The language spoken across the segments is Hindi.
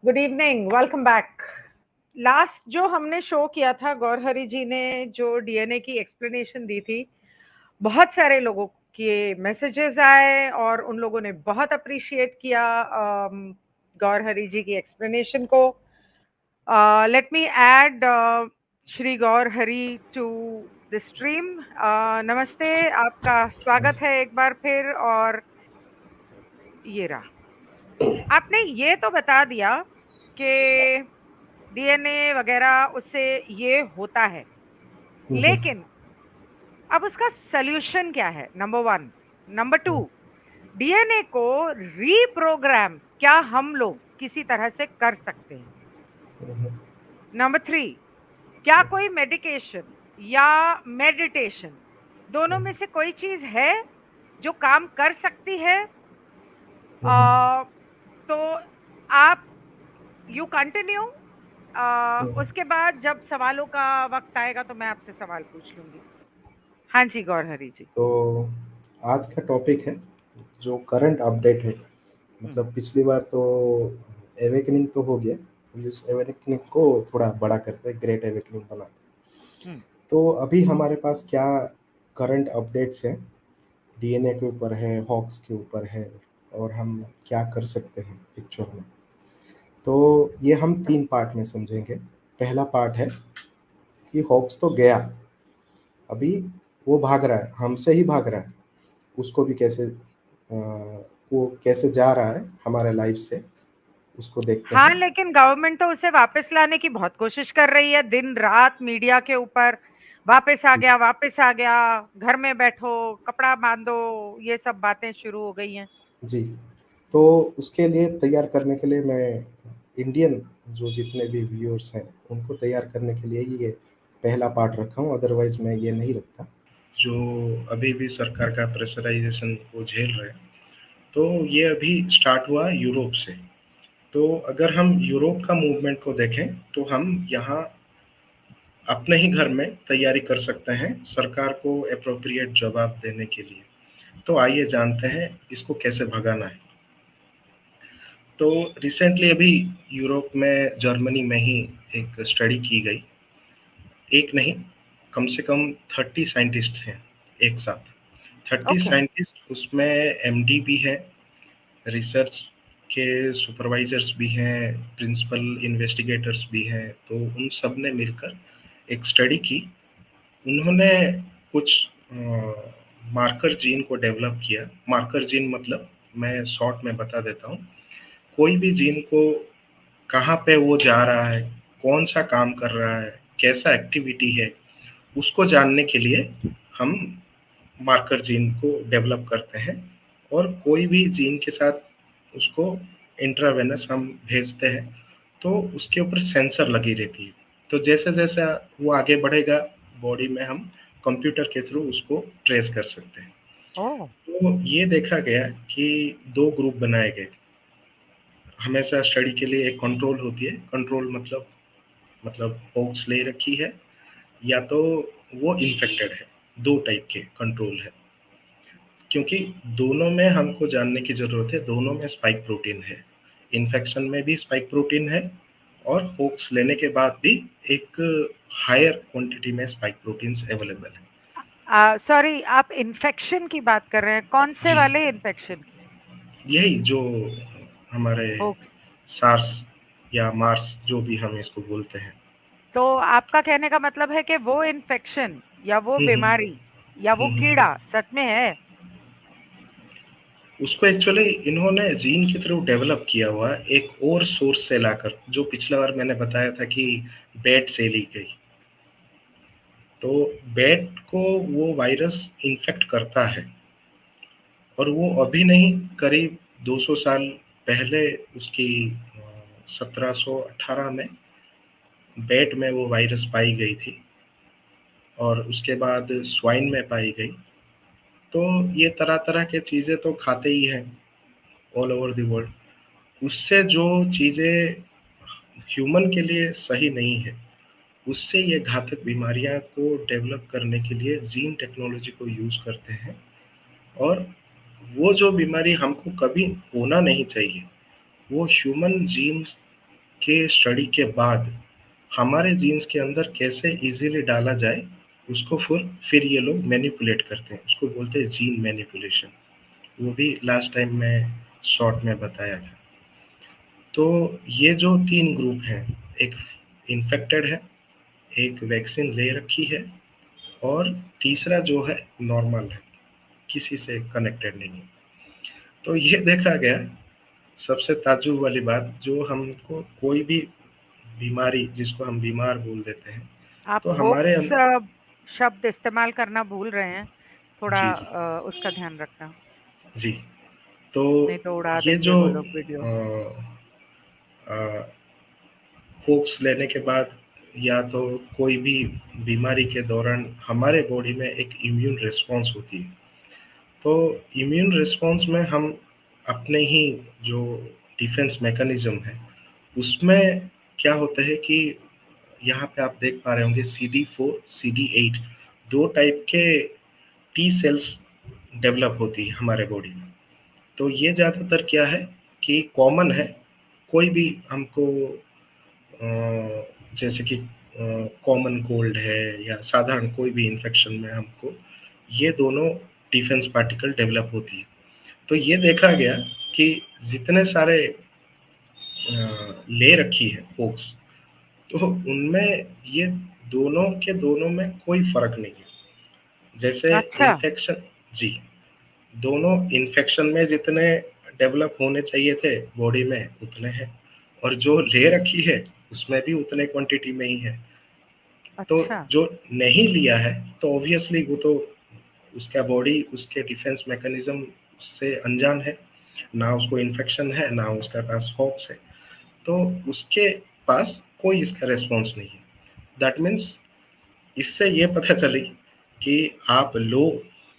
Good evening, welcome back. Last जो हमने शो किया था, गौरहरी जी ने जो डीएनए की एक्सप्लेनेशन दी थी, बहुत सारे लोगों के मैसेजेस आए और उन लोगों ने बहुत अप्रिशिएट किया गौरहरी जी की एक्सप्लेनेशन को। Let me add Shri Gaurhari to the stream. नमस्ते, आपका स्वागत है एक बार फिर। और ये रहा, आपने ये तो बता दिया कि डीएनए वगैरह उससे ये होता है, हम्म, लेकिन अब उसका सल्यूशन क्या है? Number one. नंबर टू, हम्म, डीएनए को रीप्रोग्राम क्या हम लोग किसी तरह से कर सकते हैं? हम्म, नंबर थ्री, क्या कोई मेडिकेशन या मेडिटेशन, दोनों में से कोई चीज है जो काम कर सकती है? हम्म, तो आप यू कंटिन्यू। हम्म। उसके बाद जब सवालों का वक्त आएगा तो मैं आपसे सवाल पूछ लूंगी। हाँ जी, गौरहरी जी। तो आज का टॉपिक है जो करंट अपडेट है। हम्म। मतलब पिछली बार तो एवेकनिंग तो हो गया। हम उस एवेकनिंग को थोड़ा बड़ा करते हैं, ग्रेट एवेकनिंग बनाते हैं। हम्म। तो अभी हमारे पास क्या करंट अपडेट्स हैं, डीएनए के ऊपर है, हॉक्स के ऊपर है, और हम क्या कर सकते हैं एक्चुअल में। तो ये हम तीन पार्ट में समझेंगे। पहला पार्ट है कि हॉक्स तो गया, अभी वो भाग रहा है, हमसे ही भाग रहा है। उसको भी कैसे वो कैसे जा रहा है हमारे लाइफ से, उसको देखते हाँ, हैं। लेकिन गवर्नमेंट तो उसे वापस लाने की बहुत कोशिश कर रही है, दिन रात मीडिया के ऊपर। वापस आ गया, वापस आ गया, घर में बैठो, कपड़ा बांधो, ये सब बातें शुरू हो गई हैं। जी। तो उसके लिए तैयार करने के लिए मैं इंडियन जो जितने भी व्यूअर्स हैं उनको तैयार करने के लिए ही ये पहला पार्ट रखा हूँ, अदरवाइज मैं ये नहीं रखता। जो अभी भी सरकार का प्रेशराइजेशन को झेल रहे हैं। तो ये अभी स्टार्ट हुआ यूरोप से। तो अगर हम यूरोप का मूवमेंट को देखें तो हम यहाँ अपने ही घर में तैयारी कर सकते हैं सरकार को एप्रोप्रिएट जवाब देने के लिए। तो आइए जानते हैं इसको कैसे भगाना है। तो रिसेंटली अभी यूरोप में जर्मनी में ही एक स्टडी की गई। एक नहीं, कम से कम 30 साइंटिस्ट हैं एक साथ। 30 ओके। साइंटिस्ट, उसमें एमडी भी है, रिसर्च के सुपरवाइजर्स भी हैं, प्रिंसिपल इन्वेस्टिगेटर्स भी हैं। तो उन सब ने मिलकर एक स्टडी की। उन्होंने कुछ मार्कर जीन को डेवलप किया। मार्कर जीन मतलब, मैं शॉर्ट में बता देता हूँ, कोई भी जीन को कहाँ पे वो जा रहा है, कौन सा काम कर रहा है, कैसा एक्टिविटी है, उसको जानने के लिए हम मार्कर जीन को डेवलप करते हैं। और कोई भी जीन के साथ उसको इंट्रावेनस हम भेजते हैं तो उसके ऊपर सेंसर लगी रहती है। तो जैसे जैसे वो आगे बढ़ेगा बॉडी में, हम कंप्यूटर के थ्रू उसको ट्रेस कर सकते हैं। ओह। तो ये देखा गया कि दो ग्रुप बनाए गए। हमेशा स्टडी के लिए एक कंट्रोल होती है। कंट्रोल मतलब होक्स ले रखी है या तो वो इन्फेक्टेड है। दो टाइप के कंट्रोल है, क्योंकि दोनों में हमको जानने की ज़रूरत है। दोनों में स्पाइक प्रोटीन है, इन्फेक्शन में भी स्पाइक प्रोटीन है, और होक्स लेने के बाद भी एक हायर क्वांटिटी में स्पाइक प्रोटीन्स अवेलेबल है। सॉरी, आप इन्फेक्शन की बात कर रहे हैं? कौन से जी, वाले इन्फेक्शन की? यही जो हमारे होक्स। सार्स या मार्स जो भी हम इसको बोलते हैं। तो आपका कहने का मतलब है कि वो इन्फेक्शन या वो हम्म, बीमारी या वो हम्म। कीड़ा सच में है? उसको एक्चुअली इन्होंने जीन के थ्रू डेवलप किया हुआ है, एक और सोर्स से लाकर, जो पिछला बार मैंने बताया था कि बैट से ली गई। तो बैट को वो वायरस इन्फेक्ट करता है, और वो अभी नहीं, करीब 200 साल पहले उसकी 1718 में बैट में वो वायरस पाई गई थी, और उसके बाद स्वाइन में पाई गई। तो ये तरह तरह के चीज़ें तो खाते ही हैं ऑल ओवर द वर्ल्ड। उससे जो चीज़ें ह्यूमन के लिए सही नहीं है, उससे ये घातक बीमारियां को डेवलप करने के लिए जीन टेक्नोलॉजी को यूज़ करते हैं। और वो जो बीमारी हमको कभी होना नहीं चाहिए, वो ह्यूमन जीन्स के स्टडी के बाद हमारे जीन्स के अंदर कैसे इजीली डाला जाए, उसको फिर ये लोग मैनिपुलेट करते हैं, उसको बोलते हैं जीन मैनिपुलेशन। वो भी लास्ट टाइम मैं शॉर्ट में बताया था। तो ये जो 3 ग्रुप हैं, एक इन्फेक्टेड है, एक वैक्सीन ले रखी है, और तीसरा जो है नॉर्मल है, किसी से कनेक्टेड नहीं है। तो ये देखा गया सबसे ताज्जुब वाली बात, जो हमको कोई भी बीमारी जिसको हम बीमार बोल देते हैं, आप तो हमारे होक्स शब्द इस्तेमाल करना भूल रहे हैं, थोड़ा जी, जी, उसका ध्यान रखना, जी। तो नहीं तो उड़ा ये देंगे जो वो लोग वीडियो। होक्स लेने के बाद या तो कोई भी बीमारी के दौरान हमारे बॉडी में एक इम्यून रिस्पॉन्स होती है। तो इम्यून रिस्पॉन्स में हम अपने ही जो डिफेंस मैकेनिज्म है, उसमें क्या होता है कि यहाँ पे आप देख पा रहे होंगे CD4, CD8 2 टाइप के टी सेल्स डेवलप होती है हमारे बॉडी में। तो ये ज़्यादातर क्या है कि कॉमन है, कोई भी हमको जैसे कि कॉमन कोल्ड है या साधारण कोई भी इन्फेक्शन में हमको ये दोनों डिफेंस पार्टिकल डेवलप होती है। तो ये देखा गया कि जितने सारे ले रखी है होक्स, तो उनमें ये दोनों के दोनों में कोई फर्क नहीं है। जैसे अच्छा। इन्फेक्शन, जी, दोनों इन्फेक्शन में जितने डेवलप होने चाहिए थे बॉडी में उतने हैं, और जो ले रखी है उसमें भी उतने क्वांटिटी में ही है। तो अच्छा। जो नहीं लिया है, तो ऑब्वियसली वो तो उसका बॉडी उसके डिफेंस मैकेनिज्म उससे अनजान है, ना उसको इन्फेक्शन है ना उसके पास हॉक्स है, तो उसके पास कोई इसका रिस्पॉन्स नहीं है। दैट मीन्स इससे ये पता चली कि आप लो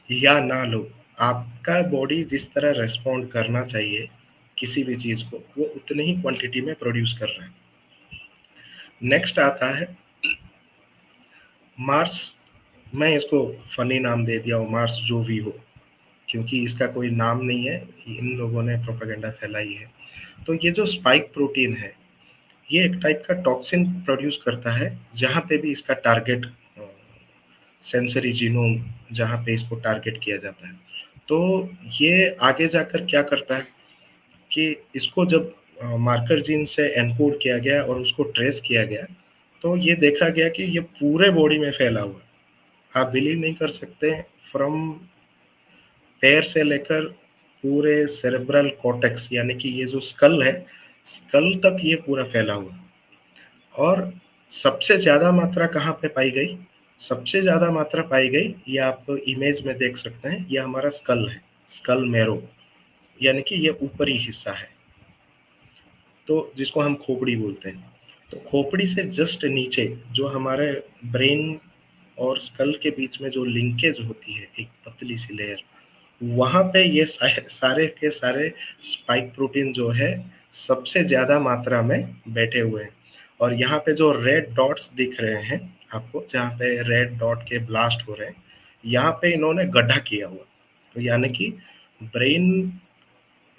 या ना लो, आपका बॉडी जिस तरह रिस्पॉन्ड करना चाहिए किसी भी चीज़ को, वो उतनी ही क्वांटिटी में प्रोड्यूस कर रहा है। नेक्स्ट आता है मार्स। मैं इसको फनी नाम दे दिया हूँ, मार्स जो भी हो, क्योंकि इसका कोई नाम नहीं है, इन लोगों ने प्रोपेगेंडा फैलाई है। तो ये जो स्पाइक प्रोटीन है, ये एक टाइप का टॉक्सिन प्रोड्यूस करता है, जहाँ पे भी इसका टारगेट सेंसरी जीनोम, जहाँ पे इसको टारगेट किया जाता है। तो ये आगे जाकर क्या करता है कि इसको जब मार्कर जीन से एनकोड किया गया और उसको ट्रेस किया गया, तो ये देखा गया कि ये पूरे बॉडी में फैला हुआ है। आप बिलीव नहीं कर सकते, फ्रॉम पैर से लेकर पूरे सेरेब्रल कॉर्टेक्स यानी कि ये जो स्कल है, स्कल तक ये पूरा फैला हुआ है। और सबसे ज़्यादा मात्रा कहाँ पे पाई गई? सबसे ज़्यादा मात्रा पाई गई, ये आप इमेज में देख सकते हैं, ये हमारा स्कल है, स्कल मैरो, यानी कि ये ऊपरी हिस्सा है, तो जिसको हम खोपड़ी बोलते हैं। तो खोपड़ी से जस्ट नीचे जो हमारे ब्रेन और स्कल के बीच में जो लिंकेज होती है, एक पतली सी लेयर, वहाँ पे ये सारे के सारे स्पाइक प्रोटीन जो है सबसे ज़्यादा मात्रा में बैठे हुए हैं। और यहाँ पे जो रेड डॉट्स दिख रहे हैं आपको, जहाँ पे रेड डॉट के ब्लास्ट हो रहे हैं, यहाँ पे इन्होंने गड्ढा किया हुआ। तो यानी कि ब्रेन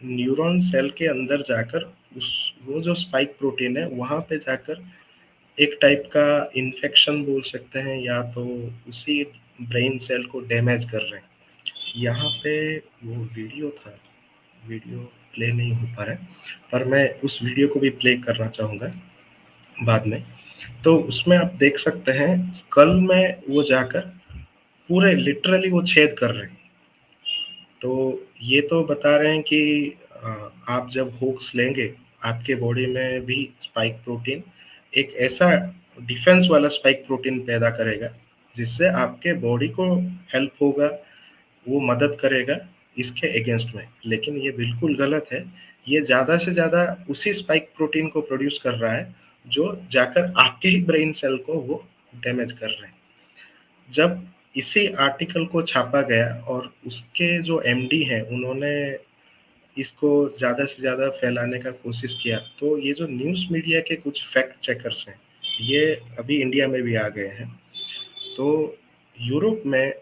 न्यूरॉन सेल के अंदर जाकर उस वो जो स्पाइक प्रोटीन है वहाँ पे जाकर एक टाइप का इन्फेक्शन बोल सकते हैं, या तो उसी ब्रेन सेल को डैमेज कर रहे हैं। यहाँ पे वो वीडियो था, वीडियो प्ले नहीं हो पा रहा है, पर मैं उस वीडियो को भी प्ले करना चाहूँगा बाद में। तो उसमें आप देख सकते हैं स्कल में वो जाकर पूरे लिटरली वो छेद कर रहे हैं। तो ये तो बता रहे हैं कि आप जब हुक्स लेंगे, आपके बॉडी में भी स्पाइक प्रोटीन एक ऐसा डिफेंस वाला स्पाइक प्रोटीन पैदा करेगा, जिससे आपके बॉडी को हेल्प होगा, वो मदद करेगा इसके अगेंस्ट में। लेकिन ये बिल्कुल गलत है, ये ज़्यादा से ज़्यादा उसी स्पाइक प्रोटीन को प्रोड्यूस कर रहा है, जो जाकर आपके ही ब्रेन सेल को वो डैमेज कर रहे हैं। जब इसी आर्टिकल को छापा गया और उसके जो एमडी हैं, उन्होंने इसको ज़्यादा से ज़्यादा फैलाने का कोशिश किया, तो ये जो न्यूज़ मीडिया के कुछ फैक्ट चेकर्स हैं, ये अभी इंडिया में भी आ गए हैं। तो यूरोप में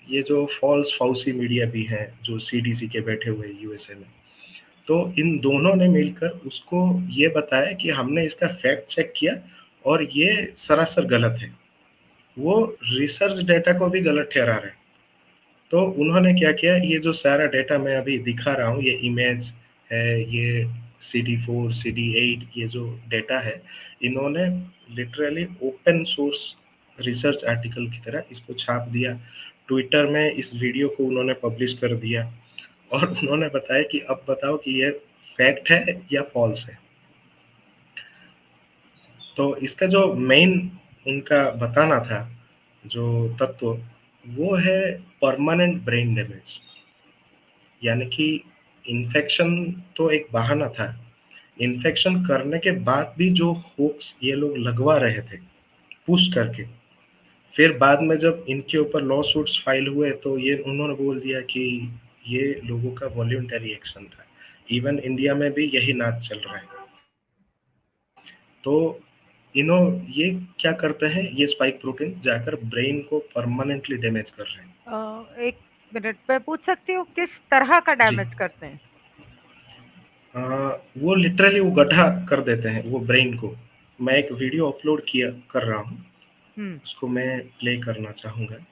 ये जो फॉल्स फाउसी मीडिया भी हैं, जो सीडीसी के बैठे हुए यूएसए में, तो इन दोनों ने मिलकर उसको ये बताया कि हमने इसका फैक्ट चेक किया और ये सरासर गलत है। वो रिसर्च डेटा को भी गलत ठहरा रहे हैं। तो उन्होंने क्या किया, ये जो सारा डेटा मैं अभी दिखा रहा हूँ, ये इमेज है, ये CD4, CD8, ये जो डेटा है, इन्होंने literally open source research article की तरह इसको छाप दिया। ट्विटर में इस वीडियो को उन्होंने पब्लिश कर दिया और उन्होंने बताया कि अब बताओ कि ये फैक्ट है या फॉल्स है। तो इसका जो मेन उनका बताना था, जो तत्व, वो है परमानेंट ब्रेन डैमेज। यानी कि इन्फेक्शन तो एक बहाना था, इन्फेक्शन करने के बाद भी जो होक्स ये लोग लगवा रहे थे पुश करके, फिर बाद में जब इनके ऊपर लॉ सूट्स फाइल हुए तो ये उन्होंने बोल दिया कि ये लोगों का वॉल्यूंटरी एक्शन था। इवन इंडिया में भी यही नाच चल रहा है। तो इन्हों ये क्या करते हैं, ये स्पाइक प्रोटीन जाकर ब्रेन को परमानेंटली डैमेज कर रहे हैं। 1 मिनट मैं पूछ सकती हूँ किस तरह का जी। डैमेज करते हैं? अ, वो लिटरली वो गड्ढा कर देते हैं वो ब्रेन को। मैं एक वीडियो अपलोड किया कर रहा हूँ, हुँ। उसको मैं प्ले करना चाहूँगा।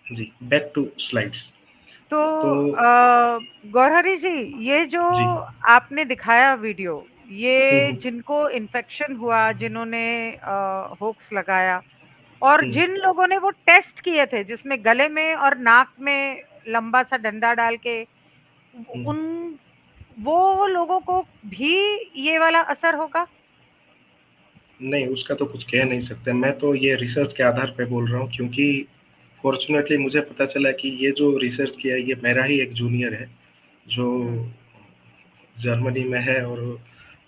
जी, बैक टू स्लाइड्स। तो तो गौरहरी जी, ये जो जी। आपने दिखाया वीडियो, हुँ, ये हुँ, जिनको इन्फेक्शन हुआ, जिन्होंने होक्स लगाया और हुँ, जिन लोगों ने वो टेस्ट किए थे, जिसमें गले में और नाक में लंबा सा डंडा डाल के हुँ। उन वो लोगों को भी ये वाला असर होगा? नहीं, उसका तो कुछ कह नहीं सकते। मैं तो ये रिसर्च के आधार पे बोल रहा हूँ, क्योंकि फ़ॉर्च्यूनेटली मुझे पता चला कि ये जो रिसर्च किया है, ये मेरा ही एक जूनियर है, जो हुँ, जर्मनी में है, और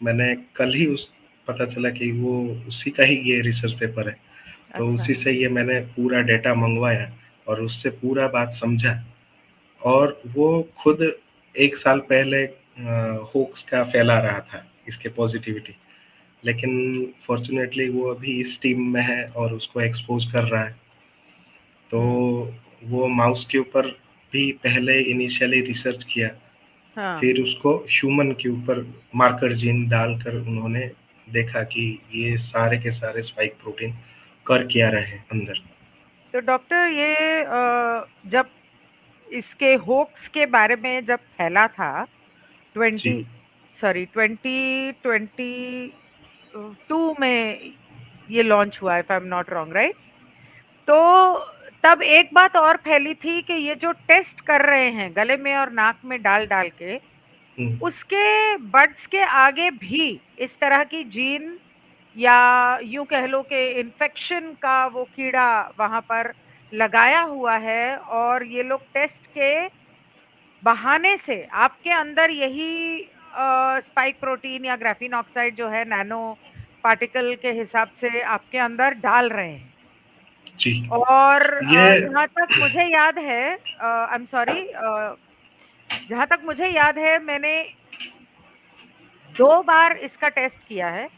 मैंने कल ही उस पता चला कि वो उसी का ही ये रिसर्च पेपर है। तो अच्छा। उसी से ये मैंने पूरा डेटा मँगवाया और उससे पूरा बात समझा, और वो खुद 1 साल पहले होक्स का फैला रहा था, इसके पॉज़िटिविटी। लेकिन फ़ॉर्च्यूनेटली वो अभी इस टीम में है और उसको एक्सपोज़ कर रहा है। तो हुँ, वो माउस के ऊपर भी पहले इनिशियली रिसर्च किया, हाँ। फिर उसको ह्यूमन के ऊपर मार्कर जीन डालकर उन्होंने देखा कि ये सारे के सारे स्पाइक प्रोटीन कर क्या रहे हैं अंदर। तो डॉक्टर ये जब इसके होक्स के बारे में जब फैला था 20 जी। सॉरी 2022 में ये लॉन्च हुआ if I am not wrong, right? तो तब एक बात और फैली थी कि ये जो टेस्ट कर रहे हैं गले में और नाक में डाल-डाल के, हुँ, उसके बड्स के आगे भी इस तरह की जीन या यूँ कह लो कि इन्फेक्शन का वो कीड़ा वहाँ पर लगाया हुआ है और ये लोग टेस्ट के बहाने से आपके अंदर यही स्पाइक प्रोटीन या ग्राफीन ऑक्साइड जो है नैनो पार्टिकल के हिसाब से आपके अंदर डाल रहे हैं। जी। और ये जहाँ तक मुझे याद है आई एम सॉरी जहाँ तक मुझे याद है मैंने 2 बार इसका टेस्ट किया है।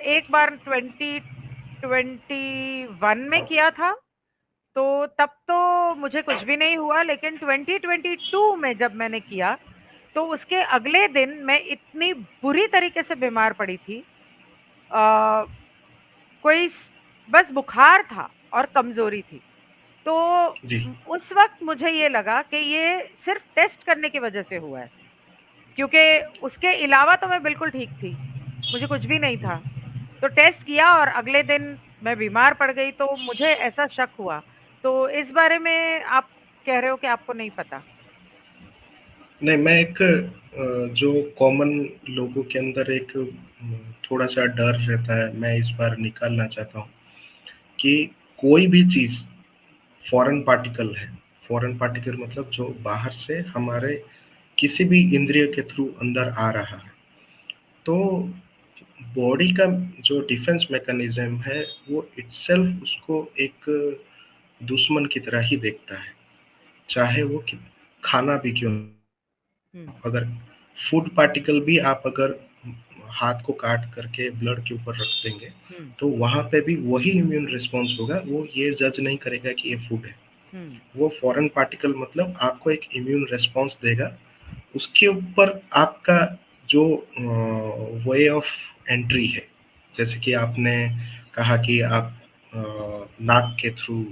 एक बार 2021 में किया था, तो तब तो मुझे कुछ भी नहीं हुआ लेकिन 2022 में जब मैंने किया, तो उसके अगले दिन मैं इतनी बुरी तरीके से बीमार पड़ी थी। अ, कोई स बस बुखार था और कमज़ोरी थी। तो जी। उस वक़्त मुझे ये लगा कि ये सिर्फ़ टेस्ट करने की वज़ह से हुआ है, क्योंकि उसके अलावा तो मैं बिल्कुल ठीक थी, मुझे कुछ भी नहीं था। तो टेस्ट किया और अगले दिन मैं बीमार पड़ गई, तो मुझे ऐसा शक हुआ। तो इस बारे में आप कह रहे हो कि आपको नहीं पता? नहीं, मैं एक जो कॉमन लोगों के अंदर एक थोड़ा-सा डर रहता है, मैं इस बार निकालना चाहता हूँ कि कोई भी चीज़ फॉरेन पार्टिकल है। फॉरेन पार्टिकल मतलब जो बाहर से हमारे किसी भी इंद्रिय के थ्रू अंदर आ रहा है। तो बॉडी का जो डिफेंस मैकेनिज़्म है, वो इटसेल्फ उसको एक दुश्मन की तरह ही देखता है। चाहे वो कि खाना भी क्यों, हुँ, अगर फूड पार्टिकल भी आप अगर हाथ को काट करके ब्लड के ऊपर रख देंगे, हुँ, तो वहाँ पे भी वही इम्यून रिस्पॉन्स होगा, वो ये जज नहीं करेगा कि ये फूड है। हुँ, वो फॉरेन पार्टिकल मतलब आपको एक इम्यून रिस्पॉन्स देगा, उसके ऊपर आपका जो वे ऑफ एंट्री है, जैसे कि आपने कहा कि आप नाक के थ्रू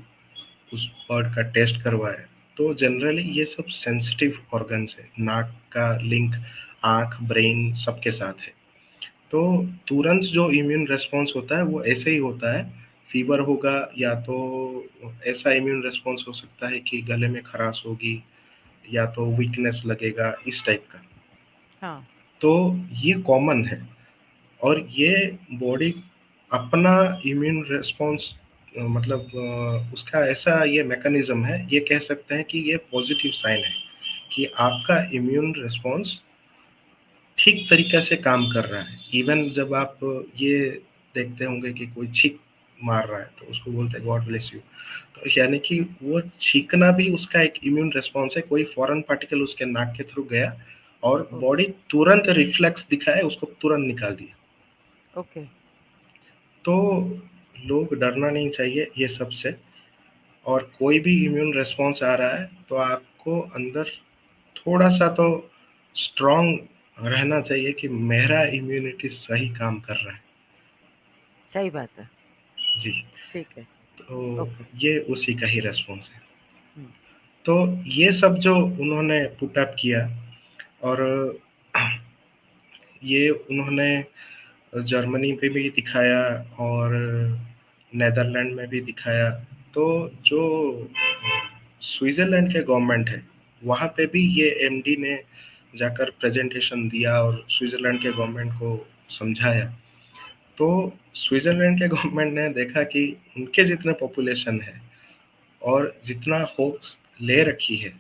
उस बर्ड का टेस्ट करवाया, तो जनरली ये सब सेंसिटिव ऑर्गन्स है, नाक का लिंक आँख, ब्रेन सबके साथ है। तो तुरंत जो इम्यून रिस्पॉन्स होता है वो ऐसे ही होता है, फीवर होगा या तो ऐसा इम्यून रिस्पॉन्स हो सकता है कि गले में खराश होगी या तो वीकनेस लगेगा, इस टाइप का। हाँ, तो ये कॉमन है और ये बॉडी अपना इम्यून रिस्पॉन्स मतलब उसका ऐसा ये मैकेनिज्म है, ये कह सकते हैं कि ये पॉजिटिव साइन है कि आपका इम्यून रिस्पॉन्स ठीक तरीके से काम कर रहा है। इवन जब आप ये देखते होंगे कि कोई छींक मार रहा है, तो उसको बोलते हैं गॉड ब्लेस यू। तो यानी कि वो छींकना भी उसका एक इम्यून रिस्पॉन्स है, कोई फॉरेन पार्टिकल उसके नाक के थ्रू गया और ओके, बॉडी तुरंत रिफ्लेक्स दिखाए, उसको तुरंत निकाल दिया। ओके। तो लोग डरना नहीं चाहिए ये सब से, और कोई भी इम्यून रिस्पॉन्स आ रहा है, तो आपको अंदर थोड़ा-सा तो स्ट्रॉन्ग रहना चाहिए कि मेरा इम्यूनिटी सही काम कर रहा है। सही बात है, जी, ठीक है, तो ओके। ये उसी का ही रिस्पॉन्स है। हुँ, तो ये सब जो उन्होंने पुट अप किया, और ये उन्होंने जर्मनी पे भी दिखाया और नीदरलैंड में भी दिखाया। तो जो स्विट्ज़रलैंड के गवर्नमेंट है, वहाँ पे भी ये एमडी ने जाकर प्रेजेंटेशन दिया और स्विट्ज़रलैंड के गवर्नमेंट को समझाया। तो स्विट्ज़रलैंड के गवर्नमेंट ने देखा कि उनके जितने पॉपुलेशन है और जितना होप्स ले रखी है,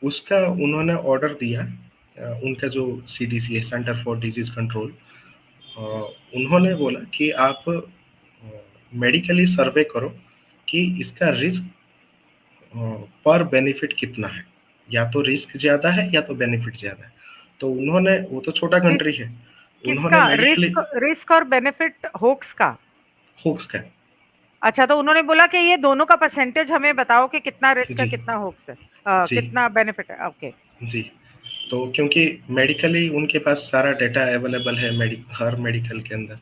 उसका उन्होंने ऑर्डर दिया। उनका जो सीडीसी है, सेंटर फॉर डिजीज़ कंट्रोल, अ, उन्होंने बोला कि आप मेडिकली सर्वे करो कि इसका रिस्क पर बेनिफिट कितना है, या तो रिस्क ज़्यादा है या तो बेनिफिट ज़्यादा है। तो उन्होंने, वो तो छोटा किस कंट्री है, उन्होंने किसका मेडिकली रिस्क रिस्क और बेनिफिट होक्स का? होक्स का। अच्छा, तो उन्होंने बोला कि ये दोनों का परसेंटेज हमें बताओ कि कितना रिस्क है, जी, कितना होक्स है, जी, कितना बेनिफिट है। ओके, जी। तो क्योंकि मेडिकली उनके पास सारा डेटा अवेलेबल है, हर मेडिकल के अंदर,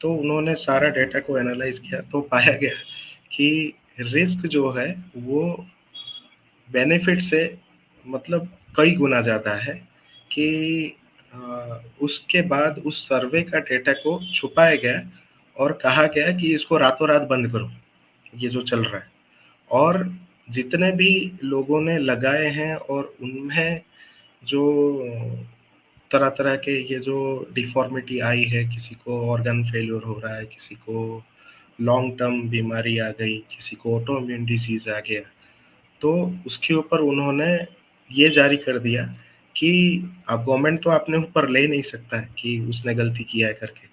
तो उन्होंने सारा डेटा को एनालाइज किया, तो पाया गया कि रिस्क जो है वो बेनिफिट से मतलब कई गुना ज़्यादा है। कि उसके बाद उस सर्वे का डेटा को छुपाया गया और कहा गया कि इसको रातों रात बंद करो, ये जो चल रहा है। और जितने भी लोगों ने लगाए हैं और उनमें जो तरह-तरह के ये जो डिफ़ॉर्मिटी आई है, किसी को ऑर्गन फेल्योर हो रहा है, किसी को लॉन्ग टर्म बीमारी आ गई, किसी को ऑटो इम्यून डिसीज़ आ गया, तो उसके ऊपर उन्होंने ये जारी कर दिया कि अब गवर्नमेंट तो अपने ऊपर ले नहीं सकता है कि उसने गलती किया है करके।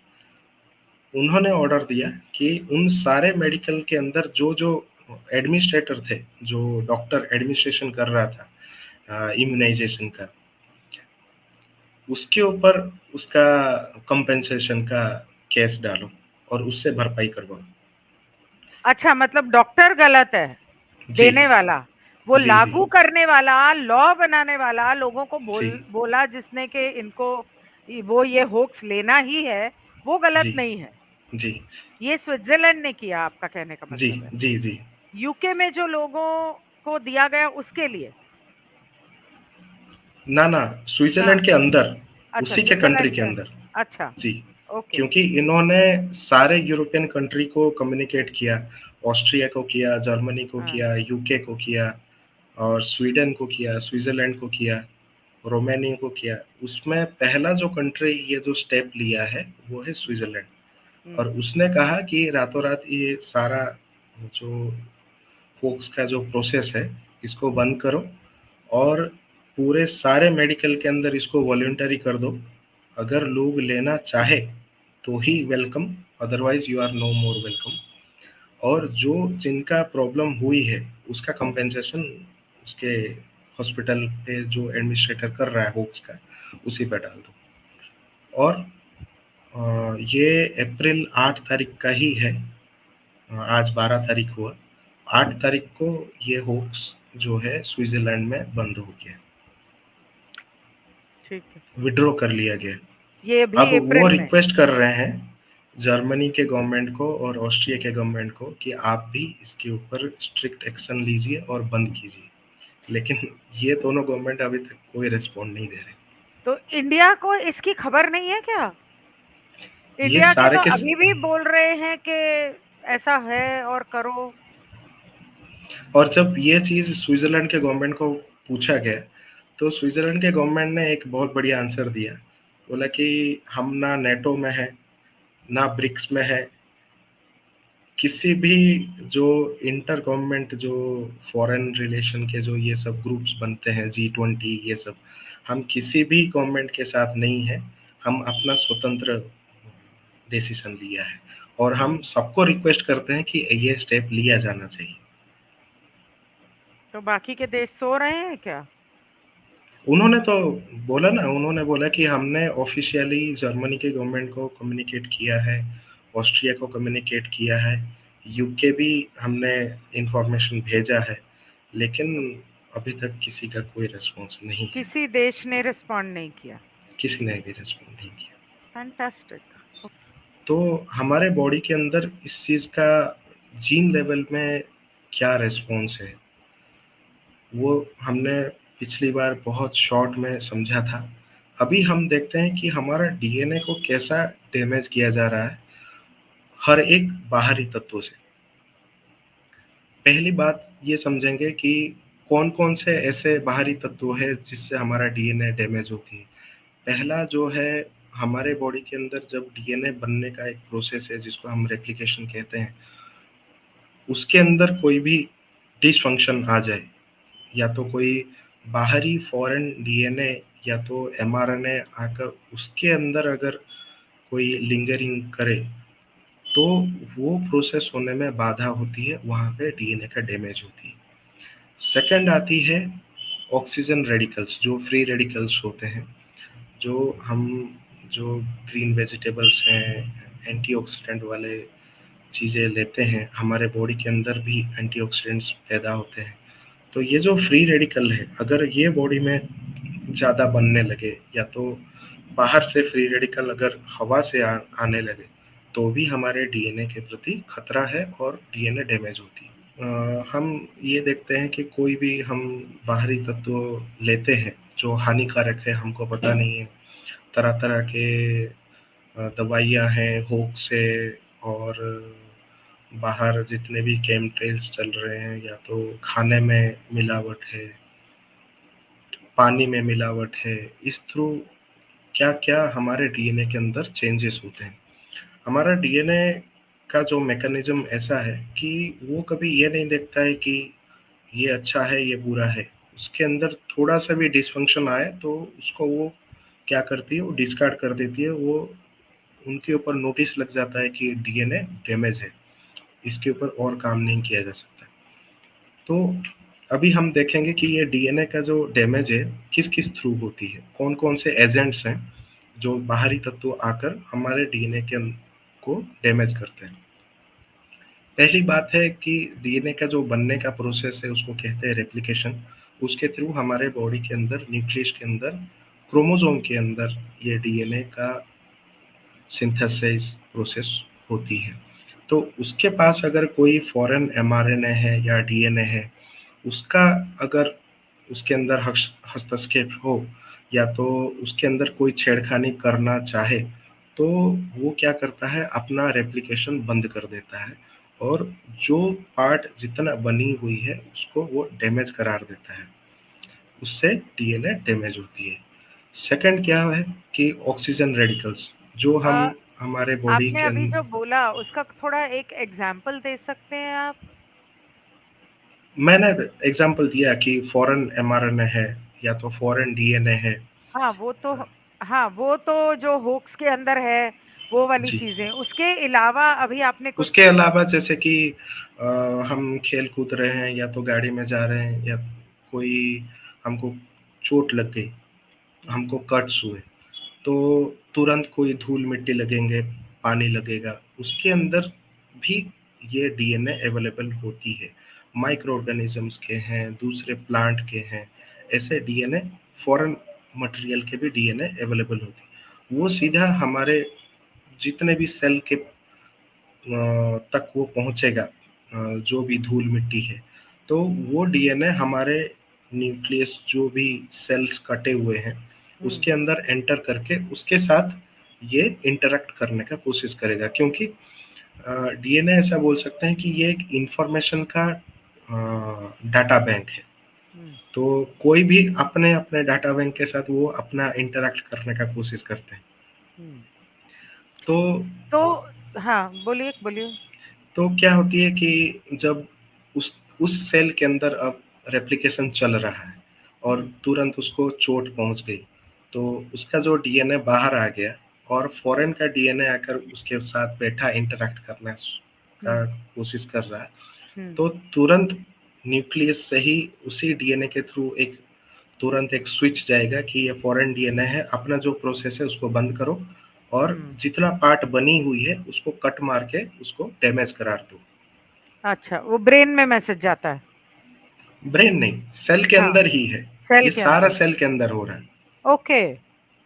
उन्होंने ऑर्डर दिया कि उन सारे मेडिकल के अंदर जो-जो एडमिनिस्ट्रेटर थे, जो डॉक्टर एडमिनिस्ट्रेशन कर रहा था इम्यूनाइज़ेशन का, उसके ऊपर उसका कंपेंसेशन का केस डालो और उससे भरपाई करवाओ। अच्छा, मतलब डॉक्टर गलत है, जी, देने वाला, वो जी, जी, लागू करने वाला, लॉ बनाने वाला, लोगों को जी, बोला जिसने कि इनको वो ये होक्स लेना ही है, वो गलत जी, नहीं है। जी, ये स्विट्जरलैंड ने किया, आपका कहने का जी, मतलब है। जी, जी। यूके में जो लोगों को दिया गया उसके लिए? ना हाँ। स्विट्जरलैंड के अंदर, अच्छा, उसी के कंट्री स्विट्जरलैंड के के अंदर। अंदर। अच्छा। जी, ओके। क्योंकि इन्होंने सारे यूरोपियन कंट्री को कम्युनिकेट किया, ऑस्ट्रिया को किया, जर्मनी को हाँ। किया, यूके को किया और स्वीडन को किया, स्विट्जरलैंड को किया, रोमानिया को किया। उसमें पहला जो कंट्री ये जो स्टेप लिया है वो है स्विट्जरलैंड। और उसने कहा कि रातों रात ये सारा जो होक्स का जो प्रोसेस है इसको बंद करो और पूरे सारे मेडिकल के अंदर इसको वॉलंटरी कर दो। अगर लोग लेना चाहे तो ही welcome, otherwise you are no more welcome. और जो जिनका प्रॉब्लम हुई है उसका कंपेंसेशन उसके हॉस्पिटल पे जो एडमिनिस्ट्रेटर कर रहा है होक्स का उसी पे डाल दो। और ये अप्रैल 8 तारीख का ही है। आज 12 तारीख हुआ, 8 तारीख को ये होक्स जो है स्विट्जरलैंड में बंद हो गया, ठीक है। विड्रॉ कर लिया गया। ये भी अब वो अप्रैल में? रिक्वेस्ट कर रहे हैं जर्मनी के गवर्नमेंट को और ऑस्ट्रिया के गवर्नमेंट को कि आप भी इसके ऊपर स्ट्रिक्ट एक्शन लीजिए और बंद कीजिए। लेकिन ये दोनों गवर्नमेंट अभी तक कोई रिस्पॉन्ड नहीं दे रहे। तो इंडिया को इसकी खबर नहीं है क्या? ये इंडिया के सारे तो के अभी भी बोल रहे हैं कि ऐसा है और करो। और जब ये चीज़ स्विट्जरलैंड के गवर्नमेंट को पूछा गया तो स्विट्जरलैंड के गवर्नमेंट ने एक बहुत बढ़िया आंसर दिया। बोला कि हम ना नेटो में है, ना ब्रिक्स में है, किसी भी जो इंटर गवर्नमेंट जो फॉरेन रिलेशन के जो ये सब ग्रुप्स बनते हैं G20 ये सब, हम किसी भी गवर्नमेंट के साथ नहीं है। हम अपना स्वतंत्र डिसीजन लिया है और हम सबको रिक्वेस्ट करते हैं कि ये स्टेप लिया जाना चाहिए। तो बाकी के देश सो रहे हैं क्या? उन्होंने तो बोला ना, उन्होंने बोला कि हमने ऑफिशियली जर्मनी के गवर्नमेंट को कम्युनिकेट किया है, ऑस्ट्रिया को कम्युनिकेट किया है, यूके भी हमने इंफॉर्मेशन भेजा है, लेकिन अभी तक किसी का कोई रिस्पॉन्स नहीं है। किसी देश ने रिस्पॉन्ड नहीं किया? किसी ने भी रिस्पॉन्ड नहीं किया। फैंटास्टिक। तो हमारे बॉडी के अंदर इस चीज़ का जीन लेवल में क्या रिस्पॉन्स है वो हमने पिछली बार बहुत शॉर्ट में समझा था। अभी हम देखते हैं कि हमारा डीएनए को कैसा डैमेज किया जा रहा है हर एक बाहरी तत्वों से। पहली बात ये समझेंगे कि कौन-कौन से ऐसे बाहरी तत्व हैं जिससे हमारा डीएनए डैमेज होती है। पहला जो है, हमारे बॉडी के अंदर जब डीएनए बनने का एक प्रोसेस है जिसको हम रेप्लिकेशन कहते हैं, उसके अंदर कोई भी डिसफंक्शन आ जाए या तो कोई बाहरी फॉरेन डीएनए या तो एमआरएनए आकर उसके अंदर अगर कोई लिंगरिंग करे तो वो प्रोसेस होने में बाधा होती है, वहाँ पे डीएनए का डैमेज होती है। सेकंड आती है ऑक्सीजन रेडिकल्स, जो फ्री रेडिकल्स होते हैं, जो हम जो ग्रीन वेजिटेबल्स हैं, एंटीऑक्सीडेंट वाले चीज़ें लेते हैं, हमारे बॉडी के अंदर भी एंटीऑक्सीडेंट्स पैदा होते हैं। तो ये जो फ्री रेडिकल है, अगर ये बॉडी में ज़्यादा बनने लगे या तो बाहर से फ्री रेडिकल अगर हवा से आने लगे तो भी हमारे डीएनए के प्रति खतरा है और डीएनए डैमेज होती है। हम ये देखते हैं कि कोई भी हम बाहरी तत्व लेते हैं जो हानिकारक है, हमको पता नहीं है। तरह तरह के दवाइयाँ हैं, होक्स है और बाहर जितने भी केमिकल्स चल रहे हैं, या तो खाने में मिलावट है, पानी में मिलावट है, इस थ्रू क्या-क्या हमारे डीएनए के अंदर चेंजेस होते हैं। हमारा डीएनए का जो मैकेनिज़्म ऐसा है कि वो कभी ये नहीं देखता है कि ये अच्छा है, ये बुरा है। उसके अंदर थोड़ा-सा भी डिसफंक्शन आए तो उसको वो क्या करती है, वो डिस्कार्ड कर देती है। वो उनके ऊपर नोटिस लग जाता है कि डीएनए डैमेज है, इसके ऊपर और काम नहीं किया जा सकता। तो अभी हम देखेंगे कि ये डीएनए का जो डैमेज है किस-किस थ्रू होती है, कौन-कौन से एजेंट्स हैं जो बाहरी तत्व आकर हमारे डीएनए के को डैमेज करते हैं। पहली बात है कि डीएनए का जो बनने का प्रोसेस है उसको कहते हैं रेप्लिकेशन। उसके थ्रू हमारे बॉडी के अंदर, न्यूक्लियस के अंदर, क्रोमोसोम के अंदर ये डीएनए का सिंथेसिस प्रोसेस होती है। तो उसके पास अगर कोई फॉरेन एमआरएनए है या डीएनए है, उसका अगर उसके अंदर हस्तक्षेप हो या तो उसके अंदर कोई छेड़खानी करना चाहे, तो वो क्या करता है, अपना रेप्लिकेशन बंद कर देता है और जो पार्ट जितना बनी हुई है उसको वो डैमेज करार देता है, उससे डीएनए डैमेज होती है। सेकंड क्या है कि ऑक्सीजन रेडिकल्स जो हम अ, हमारे बॉडी आपने के अभी जो बोला उसका थोड़ा एक एग्जाम्पल दे सकते हैं आप? मैंने एग्जांपल दिया कि फॉरेन एमआरएनए है या तो फॉरेन डीएनए है। हाँ वो तो, हाँ वो तो जो होक्स के अंदर है वो वाली जी। चीजें, उसके अलावा अभी आपने उसके कुछ। अलावा जैसे कि हम खेल कूद रहे हैं या तो गाड़ी में जा रहे हैं या कोई हमको चोट लग गई, हम्म, हमको कट्स हुए, तो तुरंत कोई धूल मिट्टी लगेंगे, पानी लगेगा, उसके अंदर भी ये डीएनए अवेलेबल होती है। माइक्रो ऑर्गेनिजम्स के हैं, दूसरे प्लांट के हैं, ऐसे डीएनए फॉरेन मटेरियल के भी डीएनए अवेलेबल होती है। वो सीधा हमारे जितने भी सेल के तक वो पहुंचेगा, जो भी धूल मिट्टी है, तो वो डीएनए हमारे न्यूक्लियस जो भी सेल्स कटे हुए हैं हम्म, उसके अंदर एंटर करके उसके साथ ये इंटरेक्ट करने का कोशिश करेगा, क्योंकि डीएनए ऐसा बोल सकते हैं कि ये एक इंफॉर्मेशन का डाटा बैंक है। हम्म, तो कोई भी अपने अपने डाटा बैंक के साथ वो अपना इंटरेक्ट करने का कोशिश करते हैं। हम्म। तो तो हाँ, बोलिए बोलिए। तो क्या होती है कि जब उस सेल के अंदर अब रेप्लिकेशन चल रहा है और हम्म, तुरंत उसको चोट पहुंच गई, तो उसका जो डीएनए बाहर आ गया और फॉरेन का डीएनए आकर उसके साथ बैठा इंटरेक्ट करने का हम्म, कोशिश कर रहा है, हम्म, तो तुरंत न्यूक्लियस से ही उसी डीएनए के थ्रू एक तुरंत एक स्विच जाएगा कि ये फॉरेन डीएनए है, अपना जो प्रोसेस है उसको बंद करो और हम्म। जितना पार्ट बनी हुई है उसको कट मार के उसको डैमेज करार दो। अच्छा, वो ब्रेन में मैसेज जाता है? ब्रेन नहीं, सेल के हाँ, अंदर ही है। सेल ये के सारा अंदर। सेल के अंदर हो रहा है। ओके।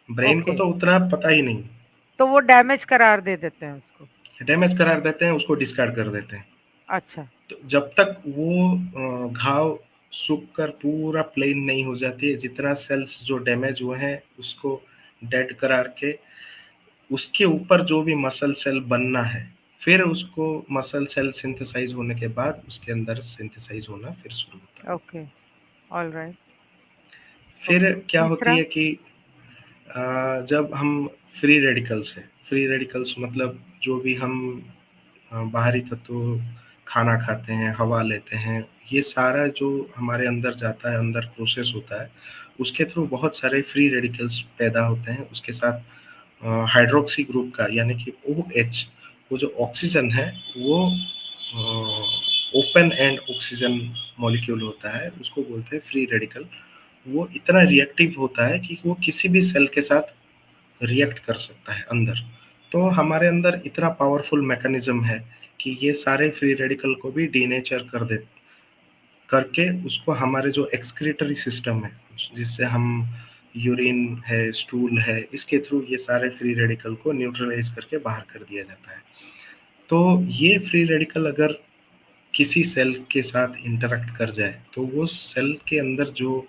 ब्रेन को ओके, तो उतना पता ही नहीं। तो वो डैमेज करार दे देते हैं उसको? डैमेज करार देते हैं, उसको डिस्कार्ड कर देते हैं। अच्छा। तो जब तक वो घाव सूख कर पूरा प्लेन नहीं हो जाती है, जितना सेल्स जो डैमेज हुए हैं उसको डेड करार के उसके ऊपर जो भी मसल सेल बनना है, फिर उसको मसल सेल सिंथेसाइज होने के बाद उसके अंदर सिंथेसाइज होना फिर शुरू होता है। Okay, alright. फिर ओके, क्या होती तीसरा? है कि जब हम फ्री रेडिकल्स है, फ्री रेडिकल्स मतलब जो भी हम बाहरी तत्व खाना खाते हैं, हवा लेते हैं, ये सारा जो हमारे अंदर जाता है, अंदर प्रोसेस होता है, उसके थ्रू बहुत सारे फ्री रेडिकल्स पैदा होते हैं। उसके साथ हाइड्रोक्सी ग्रुप का यानी कि OH, वो जो ऑक्सीजन है वो ओपन एंड ऑक्सीजन मॉलिक्यूल होता है, उसको बोलते हैं फ्री रेडिकल। वो इतना रिएक्टिव होता है कि वो किसी भी सेल के साथ रिएक्ट कर सकता है अंदर। तो हमारे अंदर इतना पावरफुल मैकेनिज्म है कि ये सारे फ्री रेडिकल को भी डीनेचर कर दे करके उसको हमारे जो एक्सक्रीटरी सिस्टम है, जिससे हम यूरिन है, स्टूल है, इसके थ्रू ये सारे फ्री रेडिकल को न्यूट्रलाइज करके बाहर कर दिया जाता है। तो ये फ्री रेडिकल अगर किसी सेल के साथ इंटरेक्ट कर जाए, तो वो सेल के अंदर जो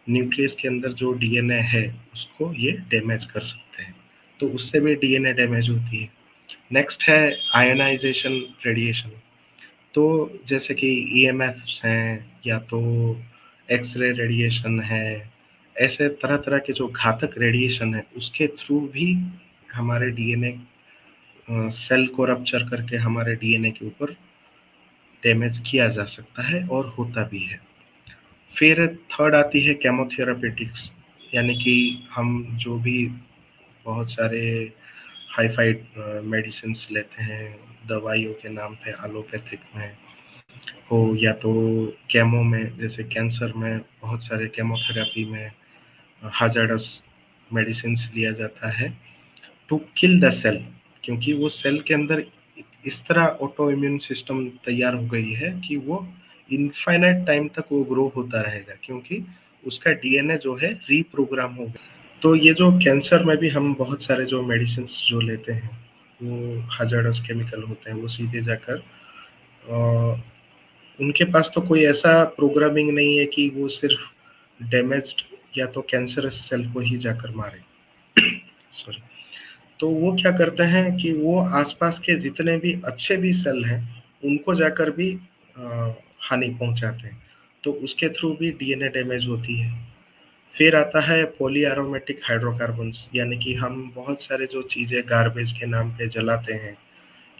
न्यूक्लियस के अंदर जो डीएनए है, उसको ये डैमेज कर सकते हैं। तो उससे भी डीएनए डैमेज होती है। नेक्स्ट है आयनाइजेशन रेडिएशन। तो जैसे कि ईएमएफ्स हैं या तो एक्स-रे रेडिएशन है, ऐसे तरह-तरह के जो घातक रेडिएशन है, उसके थ्रू भी हमारे डीएनए सेल को रप्चर करके हमारे डीएनए के ऊपर डैमेज किया जा सकता है और होता भी है। फिर थर्ड आती है केमोथेरापेटिक्स, यानी कि हम जो भी बहुत सारे हाई-फाई मेडिसिन्स लेते हैं, दवाइयों के नाम पे एलोपैथिक में हो या तो केमो में, जैसे कैंसर में बहुत सारे केमोथेरेपी में हाज़ार्डस मेडिसिन्स लिया जाता है टू किल द सेल, क्योंकि वो सेल के अंदर इस तरह ऑटो इम्यून सिस्टम तैयार हो गई है कि वो इनफाइनाइट टाइम तक वो ग्रो होता रहेगा, क्योंकि उसका डीएनए जो है रीप्रोग्राम हो गया। तो ये जो कैंसर में भी हम बहुत सारे जो मेडिसिन्स जो लेते हैं, वो hazardous केमिकल होते हैं, वो सीधे जाकर अ, उनके पास तो कोई ऐसा प्रोग्रामिंग नहीं है कि वो सिर्फ डैमेज्ड या तो कैंसरस सेल को ही जाकर मारे। सॉरी। तो वो क्या करते हैं कि वो आसपास के जितने भी अच्छे भी सेल हैं, उनको जाकर भी हानि पहुंचाते हैं। तो उसके थ्रू भी डीएनए डैमेज होती है। फिर आता है पॉलीएरोमेटिक हाइड्रोकार्बन्स, यानी कि हम बहुत सारे जो चीज़ें गार्बेज के नाम पे जलाते हैं,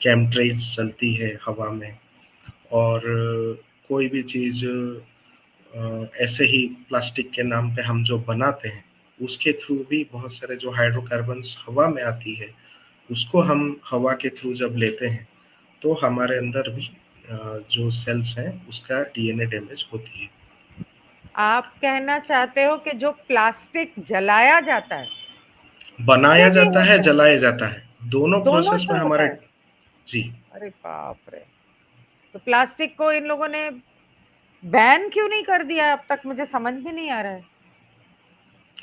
केमट्रेल्स चलती है हवा में, और कोई भी चीज़ ऐसे ही प्लास्टिक के नाम पे हम जो बनाते हैं, उसके थ्रू भी बहुत सारे जो हाइड्रोकार्बन्स हवा में आती है, उसको हम हवा के थ्रू जब लेते हैं, तो हमारे अंदर भी जो सेल्स हैं, उसका डीएनए डैमेज होती है। आप कहना चाहते हो कि जो प्लास्टिक जलाया जाता है बनाया उससे भी जाता है, होता है? जलाया जाता है, दोनों दोनों प्रोसेस से में होता हमारे। है? जी। अरे बाप रे! तो प्लास्टिक को इन लोगों ने बैन क्यों नहीं कर दिया अब तक, मुझे समझ में नहीं आ रहा है।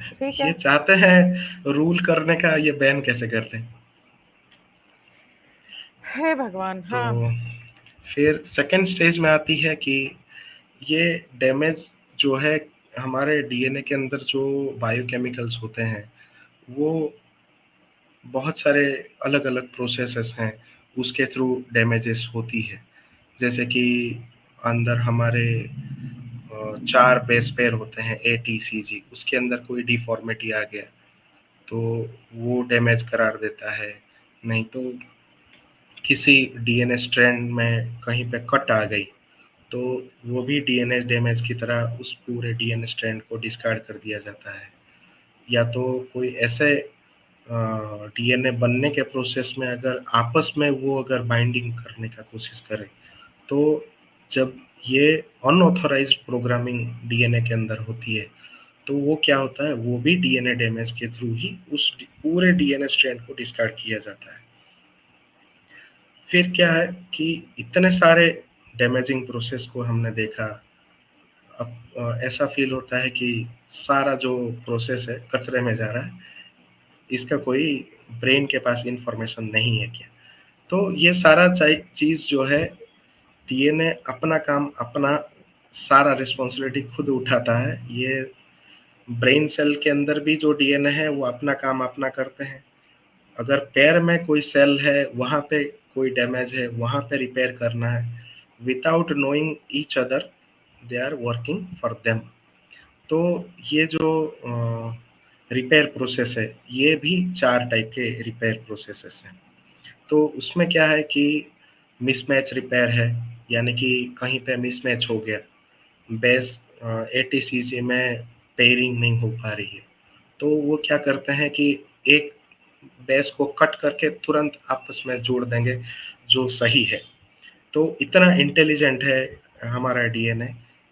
ठीक ये है। चाहते हैं रूल करने का, ये बैन कैसे करते हैं? हे भगवान! तो हाँ। फिर सेकंड स्टेज में आती है कि ये डैमेज जो है, हमारे डीएनए के अंदर जो बायोकेमिकल्स होते हैं, वो बहुत सारे अलग-अलग प्रोसेसेस हैं, उसके थ्रू डैमेजेस होती है। जैसे कि अंदर हमारे 4 बेस पेयर होते हैं ATCG, उसके अंदर कोई डिफ़ॉर्मिटी आ गया, तो वो डैमेज करार देता है। नहीं तो किसी डीएनए स्ट्रैंड में कहीं पे कट आ गई, तो वो भी डीएनए डैमेज की तरह उस पूरे डीएनए स्ट्रैंड को डिस्कार्ड कर दिया जाता है। या तो कोई ऐसे डीएनए बनने के प्रोसेस में अगर आपस में वो अगर बाइंडिंग करने का कोशिश करे, तो जब ये अनऑथराइज्ड प्रोग्रामिंग डीएनए के अंदर होती है, तो वो क्या होता है, वो भी डीएनए डैमेज के थ्रू ही उस पूरे डीएनए स्ट्रैंड को डिस्कार्ड किया जाता है। फिर क्या है कि इतने सारे डैमेजिंग प्रोसेस को हमने देखा, अब ऐसा फील होता है कि सारा जो प्रोसेस है कचरे में जा रहा है, इसका कोई ब्रेन के पास इंफॉर्मेशन नहीं है क्या? तो ये सारा चीज़ जो है, डीएनए अपना काम अपना सारा रिस्पॉन्सिबिलिटी खुद उठाता है। ये ब्रेन सेल के अंदर भी जो डीएनए है, वो अपना काम अपना करते हैं। अगर पैर में कोई सेल है, वहाँ पे कोई डैमेज है, वहाँ पे रिपेयर करना है। Without knowing each other, they are working for them. तो ये जो रिपेयर प्रोसेस है, ये भी 4 टाइप के रिपेयर प्रोसेसेस हैं। तो उसमें क्या है कि मिसमैच रिपेयर है, यानी कि कहीं पे मिसमैच हो गया, बेस एटीसीजी में पेयरिंग नहीं हो पा रही है, तो वो क्या करते हैं कि एक बेस को कट करके तुरंत आपस में जोड़ देंगे, जो सही है। तो इतना इंटेलिजेंट है हमारा डीएनए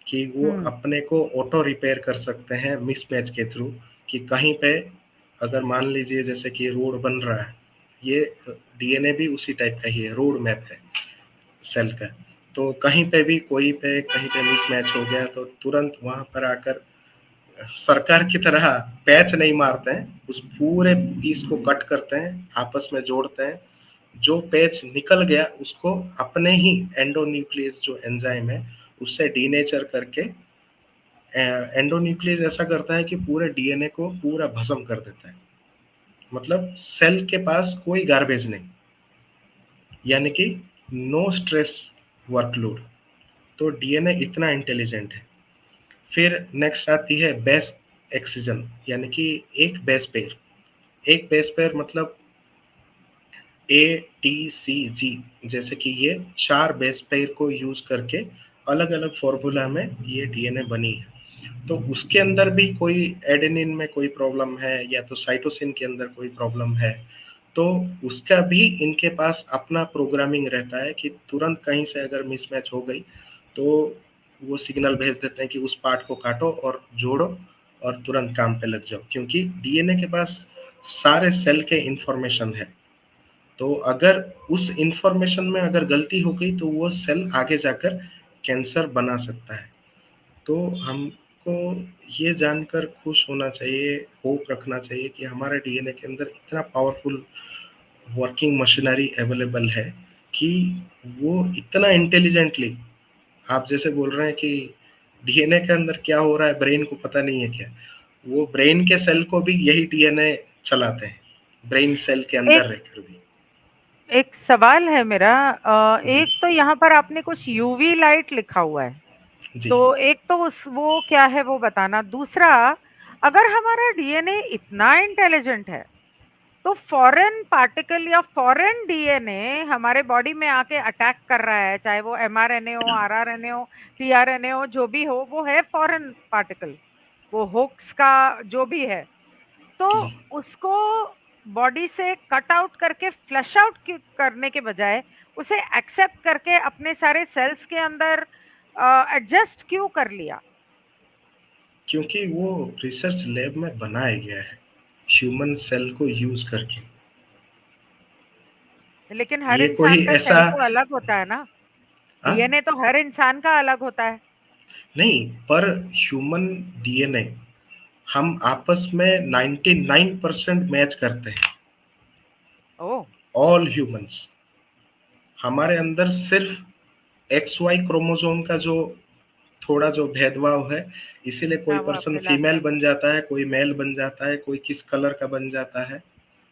कि वो हम्म। अपने को ऑटो रिपेयर कर सकते हैं मिसमैच के थ्रू, कि कहीं पे अगर मान लीजिए जैसे कि रोड बन रहा है, ये डीएनए भी उसी टाइप का ही है, रोड मैप है सेल का। तो कहीं पे भी कोई पे कहीं पे मिसमैच हो गया, तो तुरंत वहां पर आकर सरकार की तरह पैच नहीं मारते हैं, उस पूरे पीस को कट करते हैं, आपस में जोड़ते हैं। जो पैच निकल गया, उसको अपने ही एंडोन्यूक्लियस जो एंजाइम है, उससे डीनेचर करके एंडोन्यूक्लियस ऐसा करता है कि पूरे डीएनए को पूरा भस्म कर देता है। मतलब सेल के पास कोई गार्बेज नहीं, यानी कि नो स्ट्रेस वर्कलोड। तो डीएनए इतना इंटेलिजेंट है। फिर नेक्स्ट आती है बेस एक्सिजन, यानी कि एक बेस पेयर। एक बेस पेयर मतलब ATCG, जैसे कि ये 4 बेस पेयर को यूज करके अलग-अलग फॉर्मूला में ये डीएनए बनी है। तो उसके अंदर भी कोई एडेनिन में कोई प्रॉब्लम है, या तो साइटोसिन के अंदर कोई प्रॉब्लम है, तो उसका भी इनके पास अपना प्रोग्रामिंग रहता है कि तुरंत कहीं से अगर मिसमैच हो गई, तो वो सिग्नल भेज देते हैं कि उस पार्ट को काटो और जोड़ो और तुरंत काम पे लग जाओ, क्योंकि डीएनए के पास सारे सेल के इंफॉर्मेशन है। तो अगर उस इंफॉर्मेशन में अगर गलती हो गई, तो वो सेल आगे जाकर कैंसर बना सकता है। तो हमको ये जानकर खुश होना चाहिए, होप रखना चाहिए कि हमारे डीएनए के अंदर इतना पावरफुल वर्किंग मशीनरी अवेलेबल है कि वो इतना इंटेलिजेंटली, आप जैसे बोल रहे हैं कि डीएनए के अंदर क्या हो रहा है ब्रेन को पता नहीं है क्या, वो ब्रेन के सेल को भी यही डीएनए चलाते हैं, ब्रेन सेल के अंदर एक रहकर भी। एक सवाल है मेरा, जी एक तो यहाँ पर आपने कुछ यूवी लाइट लिखा हुआ है, जी तो एक तो उस वो क्या है वो बताना। दूसरा, अगर हमारा डीएनए इतना इंटेलिजेंट है, तो फॉरेन पार्टिकल या फॉरेन डीएनए हमारे बॉडी में आके अटैक कर रहा है, चाहे वो एमआरएनए हो, आरआरएनए हो, टीआरएनए हो, जो भी हो, वो है फॉरेन पार्टिकल, वो होक्स का जो भी है। तो जी। उसको बॉडी से कट आउट करके फ्लश आउट करने के बजाय उसे एक्सेप्ट करके अपने सारे सेल्स के अंदर एडजस्ट क्यों कर लिया? क्योंकि वो रिसर्च लैब में बनाया गया है ह्यूमन सेल को यूज करके। लेकिन हर ये कोई इंसान का ऐसा सेल तो अलग होता है ना, हाँ डीएनए तो हर इंसान का अलग होता है। नहीं, पर ह्यूमन डीएनए हम आपस में 99% मैच करते हैं, ओह, ऑल ह्यूमंस। हमारे अंदर सिर्फ एक्स वाई क्रोमोसोम का जो थोड़ा जो भेदभाव है, इसीलिए कोई हाँ, वो पर्सन आपने लास्ट फीमेल टाइम बन बताया। जाता है, कोई मेल बन जाता है, कोई किस कलर का बन जाता है, वो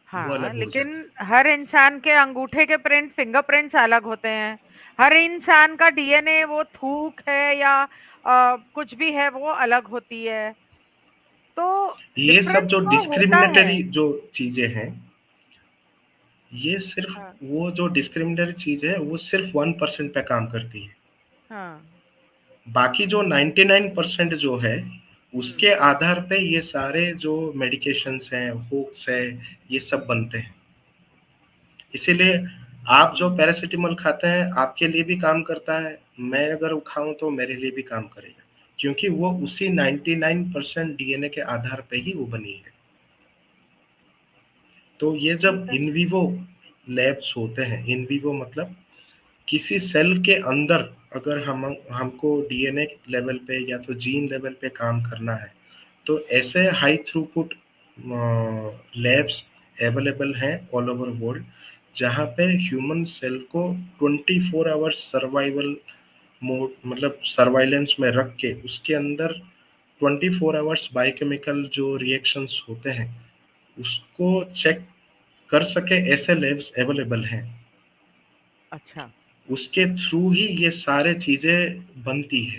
हाँ, अलग हो लेकिन जाता है। हर इंसान के अंगूठे के प्रिंट, फिंगरप्रिंट्स अलग होते हैं। हर इंसान का डीएनए, वो थूक है या कुछ भी है, वो अलग होती है। तो ये सब डिफरेंस जो तो होता है। डिस्क्रिमिनेटरी जो चीजें हैं, ये सिर्फ हाँ, वो जो डिस्क्रिमिनेटरी चीज है वो सिर्फ 1% पे काम करती है। हाँ, बाकी जो 99% जो है, हुँ, उसके आधार पे ये सारे जो मेडिकेशंस हैं, हुक्स है, ये सब बनते हैं। इसीलिए आप जो पैरासिटामॉल खाते हैं आपके लिए भी काम करता है, मैं अगर वो खाऊं तो मेरे लिए भी काम करेगा, क्योंकि वो उसी 99% डीएनए के आधार पे ही वो बनी है। तो ये ठीक जब है। इन विवो लैब्स होते हैं, इन विवो मतलब किसी सेल के अंदर अगर हम हमको डीएनए लेवल पे या तो जीन लेवल पे काम करना है, तो ऐसे हाई थ्रूपुट लैब्स अवेलेबल हैं ऑल ओवर वर्ल्ड, जहाँ पे ह्यूमन सेल को 24 आवर्स सर्वाइवल मोड मतलब सर्वाइलेंस में रख के उसके अंदर 24 आवर्स बायोकेमिकल जो रिएक्शंस होते हैं उसको चेक कर सके, ऐसे लैब्स अवेलेबल हैं। अच्छा, उसके थ्रू ही ये सारे चीजें बनती है।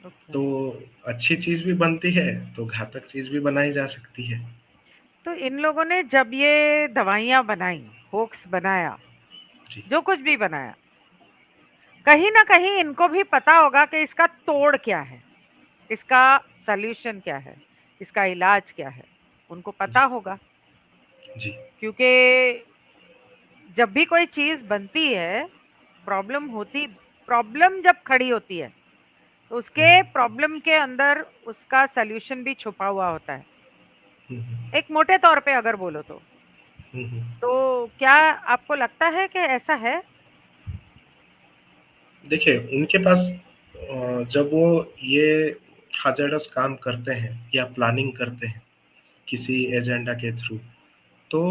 ओके। तो अच्छी चीज भी बनती है तो घातक चीज भी बनाई जा सकती है। तो इन लोगों ने जब ये दवाइयाँ बनाई, होक्स बनाया, जी जो कुछ भी बनाया, कहीं न कहीं इनको भी पता होगा कि इसका तोड़ क्या है, इसका सॉल्यूशन क्या है, इसका इलाज क्या है, उनको पता जी होगा। जी। क्योंकि जब भी कोई चीज़ बनती है, प्रॉब्लम जब खड़ी होती है, तो उसके हम्म, प्रॉब्लम के अंदर उसका सॉल्यूशन भी छुपा हुआ होता है। हम्म, एक मोटे तौर पे अगर बोलो तो। हम्म। तो क्या आपको लगता है कि ऐसा है? देखिए उनके पास जब वो ये hazardous काम करते हैं या प्लानिंग करते हैं किसी एजेंडा के थ्रू, तो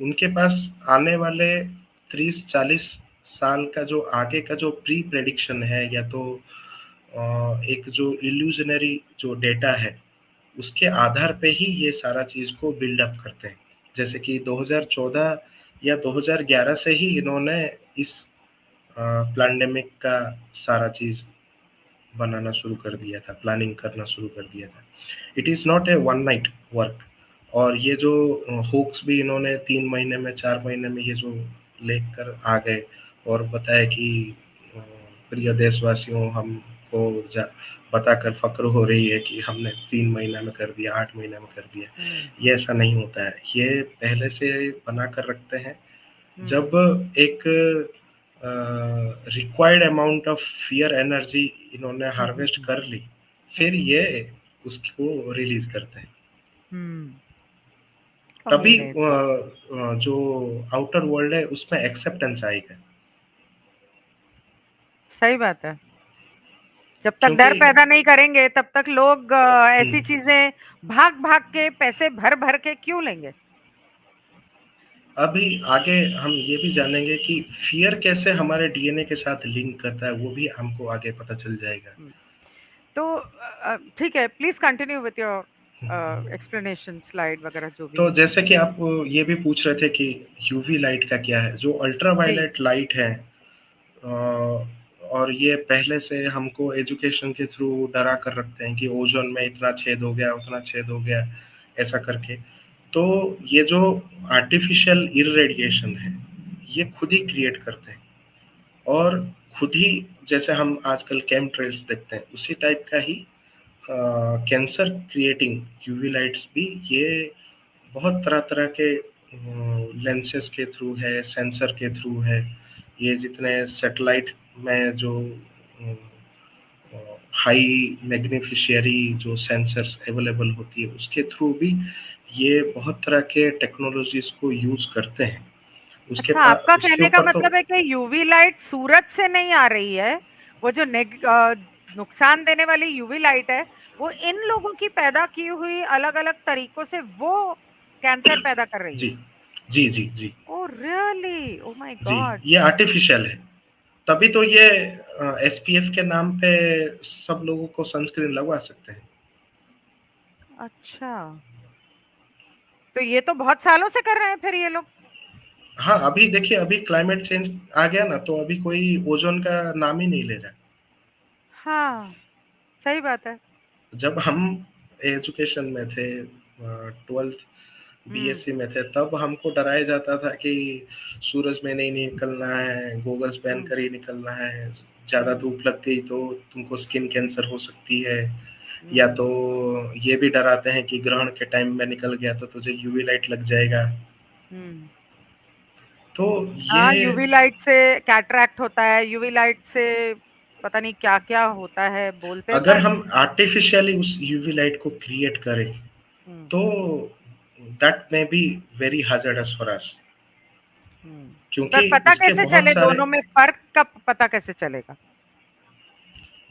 उनके पास आने वाले 30-40 साल का जो आगे का जो प्री प्रेडिक्शन है, या तो एक जो इल्यूजनरी जो डेटा है, उसके आधार पे ही ये सारा चीज को बिल्ड अप करते हैं। जैसे कि 2014 या 2011 से ही इन्होंने इस प्लैंडेमिक का सारा चीज बनाना शुरू कर दिया था, प्लानिंग करना शुरू कर दिया था। It is not a one night work. और ये जो होक्स भी इन्होंने 3 महीने में 4 महीने में ये जो लेकर आ गए और बताया कि अ, प्रिय देशवासियों, हमको बताकर फक्र हो रही है कि हमने 3 महीना में कर दिया, 8 महीना में कर दिया। हुँ, ये ऐसा नहीं होता है, ये पहले से बना कर रखते हैं। हुँ, जब एक required amount of fear energy इन्होंने हुँ, हुँ, हार्वेस्ट हुँ, कर ली, हुँ, फिर ये उसको रिलीज करते हैं। हुँ, तभी कमीने सब। जो आउटर वर्ल्ड है उसमें एक्सेप्टेंस आएगा। सही बात है। जब तक क्योंकि डर पैदा नहीं करेंगे, तब तक लोग ऐसी हम्म, चीज़ें भाग-भाग के पैसे भर-भर के क्यों लेंगे? अभी आगे हम ये भी जानेंगे कि फ़ियर कैसे हमारे डीएनए के साथ लिंक करता है, वो भी हमको आगे पता चल जाएगा। हुँ। तो ठीक है, please continue with your explanation slide वगैरह जो भी तो है। जैसे कि आप ये भी पूछ रहे थे कि यूवी लाइट का क्या है? जो जी। अल्ट्रावायलेट लाइट है और ये पहले से हमको एजुकेशन के थ्रू डरा कर रखते हैं कि ओज़ोन में इतना छेद हो गया, उतना छेद हो गया, ऐसा करके। तो ये जो आर्टिफ़िशियल इर्रेडिएशन है, ये खुद ही क्रिएट करते हैं और खुद ही जैसे हम आजकल केमट्रेल्स देखते हैं, उसी टाइप का ही कैंसर क्रिएटिंग यूवी लाइट्स भी ये बहुत तरह-तरह के लेंसेज़ के थ्रू है, सेंसर के थ्रू है, ये जितने सैटेलाइट में जो हाई मैग्नीफिशियरी जो सेंसर्स अवेलेबल होती है, उसके थ्रू भी ये बहुत तरह के टेक्नोलॉजीज़ को यूज़ करते हैं। अच्छा, आपका उसके कहने का ऊपर तो मतलब है कि यूवी लाइट सूरज से नहीं आ रही है, वो जो नुकसान देने वाली यूवी लाइट है, वो इन लोगों की पैदा की हुई अलग-अलग तरीकों से वो कैंसर पैदा कर रही जी। है। जी, जी, जी। Oh really? ओह माय जी, गॉड! ये आर्टिफ़िशियल है। तभी तो ये एसपीएफ के नाम पे सब लोगों को सनस्क्रीन लगवा सकते हैं। अच्छा, तो ये तो बहुत सालों से कर रहे हैं फिर ये लोग। हाँ, अभी देखिए अभी क्लाइमेट चेंज आ गया ना तो अभी कोई ओज़ोन का नाम ही नहीं ले रहा है। हाँ, सही बात है। जब हम एजुकेशन में थे 12th हुँ, बीएससी में थे तब हमको डराया जाता था कि सूरज में नहीं निकलना है, गॉगल्स पहन हुँ, कर ही निकलना है, ज़्यादा हुँ, धूप लग गई तो तुमको स्किन कैंसर हो सकती है। या हुँ। तो ये भी डराते हैं कि ग्रहण के टाइम में निकल गया तो तुझे यूवी लाइट लग जाएगा। हुँ। तो हाँ, ये यूवी लाइट से कैटरैक्ट होता है, यूवी लाइट से पता नहीं क्या-क्या होता है, बोलते हैं अगर पर हम आर्टिफ़िशियली उस यूवी लाइट को क्रिएट करें, हुँ, तो that may be very hazardous for us हुँ। पर क्योंकि पता उसके कैसे बहुत चले सारे दोनों में फ़र्क कब पता कैसे चलेगा?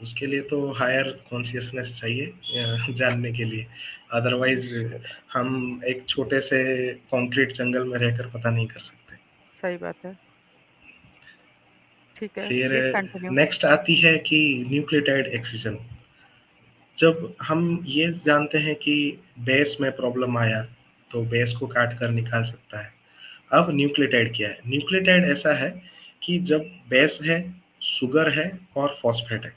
उसके लिए तो हायर कॉन्शियसनेस चाहिए जानने के लिए। अदरवाइज़ हम एक छोटे से कंक्रीट जंगल में रहकर पता नहीं कर सकते। सही बात है। ठीक है, फिर प्लीज़ कंटिन्यू। नेक्स्ट आती है कि न्यूक्लियोटाइड एक्सिजन। जब हम ये जानते हैं कि बेस में प्रॉब्लम आया, तो बेस को काट कर निकाल सकता है। अब न्यूक्लियोटाइड क्या है? न्यूक्लियोटाइड ऐसा है कि जब बेस है, शुगर है और फॉस्फेट है,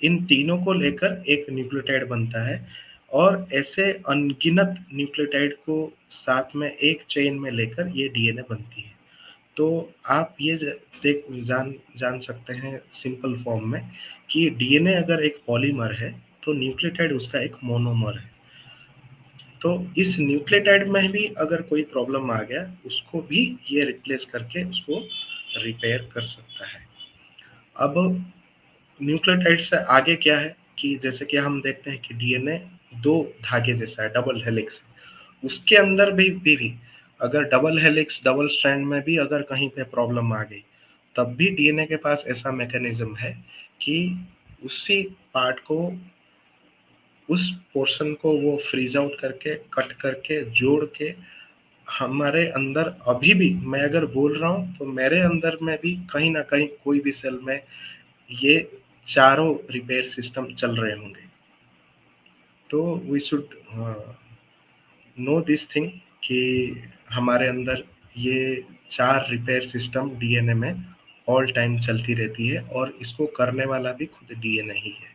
इन तीनों को लेकर एक न्यूक्लियोटाइड बनता है और ऐसे अनगिनत न्यूक्लियोटाइड को साथ में एक चेन में लेकर ये डीएनए बनती है। तो आप ये देख जान जान सकते हैं सिंपल फॉर्म में कि डीएनए अगर एक पॉलीमर है, तो न्यूक्लियोटाइड उसका एक मोनोमर है। तो इस न्यूक्लियोटाइड में भी अगर कोई प्रॉब्लम आ गया, उसको भी ये रिप्लेस करके उसको रिपेयर कर सकता है। अब न्यूक्लियोटाइड से आगे क्या है कि जैसे कि हम देखते हैं कि डीएनए 2 धागे जैसा है, डबल हेलिक्स है। उसके अंदर भी अगर डबल हेलिक्स, डबल स्ट्रैंड में भी अगर कहीं पे प्रॉब्लम आ गई, तब भी डीएनए के पास ऐसा मैकेनिज़्म है कि उसी पार्ट को उस पोर्शन को वो फ्रीज़ आउट करके, कट करके, जोड़ के हमारे अंदर अभी भी मैं अगर बोल रहा हूँ, तो मेरे अंदर में भी कहीं न कहीं कोई भी सेल में ये चारों रिपेयर सिस्टम चल रहे होंगे। तो we should know this thing कि हमारे अंदर ये 4 रिपेयर सिस्टम डीएनए में ऑल टाइम चलती रहती है और इसको करने वाला भी खुद डीएनए ही है।